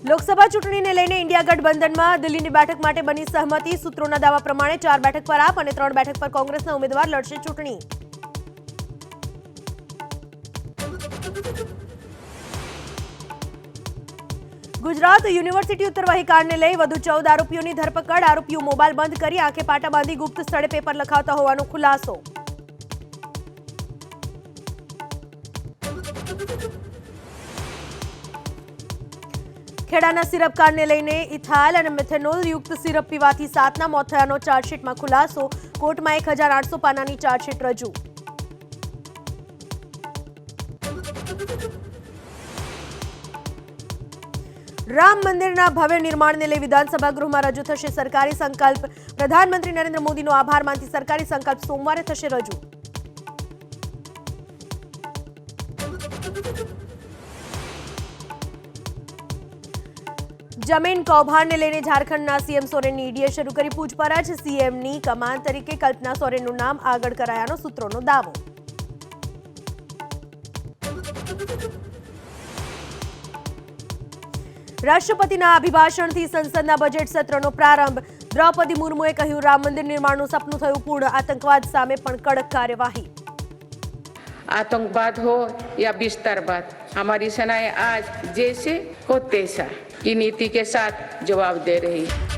લોકસભા ચૂંટણીને લઈને ઇન્ડિયા ગઠબંધનમાં દિલ્હીની બેઠક માટે બની સહમતિ। સૂત્રોના દાવા પ્રમાણે 4 બેઠક પર આપ અને 3 બેઠક પર કોંગ્રેસના ઉમેદવાર લડશે ચૂંટણી। ગુજરાત યુનિવર્સિટી ઉત્તરવહી કાંડને લઈ વધુ 14 આરોપીઓની ધરપકડ। આરોપીઓ મોબાઈલ બંધ કરી આંખે પાટા બાંધી ગુપ્ત સ્થળે પેપર લખાવતા હોવાનો ખુલાસો। ખેડાના સિરપ કાંડને લઈને ઇથાઇલ અને મિથેનોલ યુક્ત સિરપ પીવાથી 7ના મોત થયાનો ચાર્જશીટમાં ખુલાસો। કોર્ટમાં 1800 પાનાની ચાર્જશીટ રજૂ। રામ મંદિરના ભવ્ય નિર્માણને લઈ વિધાનસભા ગૃહમાં રજૂ થશે સરકારી સંકલ્પ। પ્રધાનમંત્રી નરેન્દ્ર મોદીનો આભાર માનતી સરકારી સંકલ્પ સોમવારે થશે રજૂ। જમીન કૌભાંડને લઈને ઝારખંડના સીએમ સોરેનની ઈડીએ શરૂ કરી પૂછપરછ। સીએમની કમાન તરીકે કલ્પના સોરેનનું નામ આગળ કરાયાનો સૂત્રોનો દાવો। રાષ્ટ્રપતિના અભિભાષણથી સંસદના બજેટ સત્રનો પ્રારંભ। દ્રૌપદી મુર્મુએ કહ્યું, રામ મંદિર નિર્માણનું સપનું થયું પૂર્ણ। આતંકવાદ સામે પણ કડક કાર્યવાહી। आतंकवाद हो या विस्तारवाद, हमारी सेनाएं आज जैसे हो तैसा की नीति के साथ जवाब दे रही है।